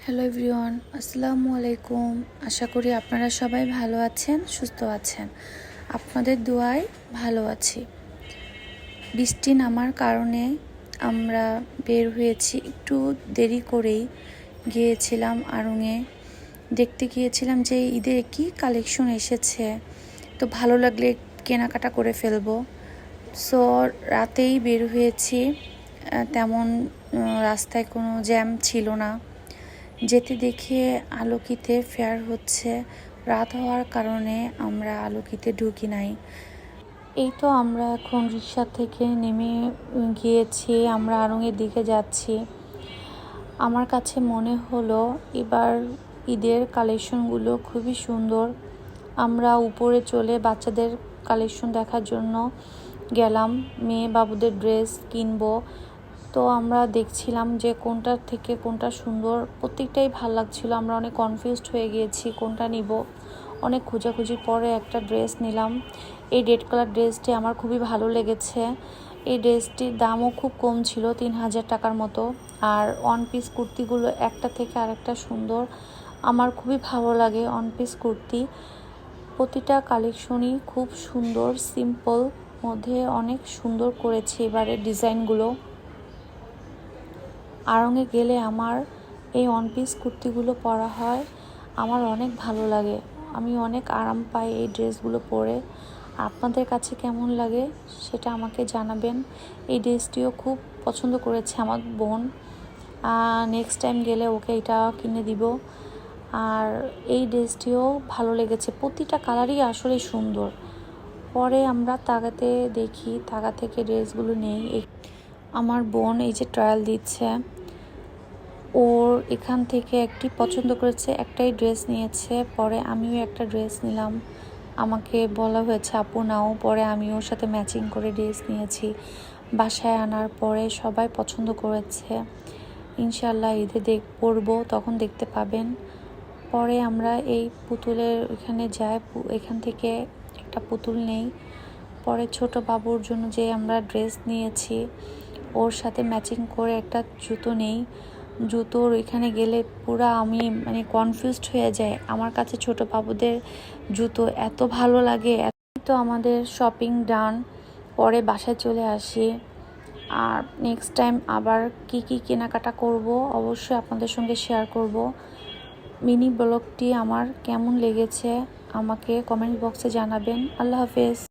Hello everyone, আসসালামু আলাইকুম। আশা করি আপনারা সবাই ভালো আছেন, সুস্থ আছেন। আপনাদের দোয়ায় ভালো আছি। বৃষ্টি নামার কারণে আমরা বের হয়েছি, একটু দেরি করেই গিয়েছিলাম আড়ংয়ে। দেখতে গিয়েছিলাম যে ঈদের কি কালেকশন এসেছে, তো ভালো লাগলে কেনাকাটা করে ফেলবো। সো রাতেই বের হয়েছি, তেমন রাস্তায় কোনো জ্যাম ছিল না। যেতে দেখে আলোকিতে ফেয়ার হচ্ছে, রাত হওয়ার কারণে আমরা আলোকিতে ঢুকি নাই। এই তো আমরা এখন রিক্সা থেকে নেমে গিয়েছি, আমরা আড়ংয়ের দিকে যাচ্ছি। আমার কাছে মনে হলো এবার ঈদের কালেকশনগুলো খুবই সুন্দর। আমরা উপরে চলে বাচ্চাদের কালেকশন দেখার জন্য গেলাম, মেয়ে বাবুদের ড্রেস কিনবো। তো আমরা দেখছিলাম যে কোনটার থেকে কোনটা সুন্দর, প্রত্যেকটাই ভালো লাগছিল। আমরা অনেক কনফিউজড হয়ে গিয়েছি কোনটা নিব। অনেক খোঁজাখুঁজির পরে একটা ড্রেস নিলাম। এই রেড কালার ড্রেসটি আমার খুবই ভালো লেগেছে। এই ড্রেসটির দামও খুব কম ছিল, 3000 টাকার মতো। আর ওয়ান পিস কুর্তিগুলো একটা থেকে আরেকটা সুন্দর, আমার খুবই ভালো লাগে ওয়ান পিস কুর্তি। প্রতিটা কালেকশনই খুব সুন্দর, সিম্পল মধ্যে অনেক সুন্দর করেছে এবারের ডিজাইনগুলো। আড়ংয়ে গেলে আমার এই ওয়ান পিস কুর্তিগুলো পরা হয়, আমার অনেক ভালো লাগে। আমি অনেক আরাম পাই এই ড্রেসগুলো পরে। আপনাদের কাছে কেমন লাগে সেটা আমাকে জানাবেন। এই ড্রেসটিও খুব পছন্দ করেছে আমার বোন, নেক্সট টাইম গেলে ওকে এটা কিনে দিব। আর এই ড্রেসটিও ভালো লেগেছে, প্রতিটা কালারই আসলে সুন্দর। পরে আমরা তাগাতে দেখি, তাগা থেকে ড্রেসগুলো নেই। আমার বোন এই যে ট্রায়াল দিচ্ছে, ওর এখান থেকে একটি পছন্দ করেছে, একটাই ড্রেস নিয়েছে। পরে আমিও একটা ড্রেস নিলাম, আমাকে বলা হয়েছে আপু নাও। পরে আমি ওর সাথে ম্যাচিং করে ড্রেস নিয়েছি। বাসায় আনার পরে সবাই পছন্দ করেছে। ইনশাল্লাহ ঈদে পরবো, তখন দেখতে পাবেন। পরে আমরা এই পুতুলের এখানে যাই, এখান থেকে একটা পুতুল নেই। পরে ছোট বাবুর জন্য যে আমরা ড্রেস নিয়েছি, ওর সাথে ম্যাচিং করে একটা জুতো নেই। জুতোর এখানে গেলে পুরো আমি কনফিউজড হয়ে যায়। আমার কাছে ছোট বাবুদের জুতো এত ভালো লাগে। তো আমাদের শপিং ডান, পরে বাসায় চলে আসি। আর নেক্সট টাইম আবার কি কেনাকাটা করব অবশ্যই আপনাদের সঙ্গে শেয়ার করব। মিনি ব্লগটি আমার কেমন লেগেছে আমাকে কমেন্ট বক্সে জানাবেন। আল্লাহ হাফেজ।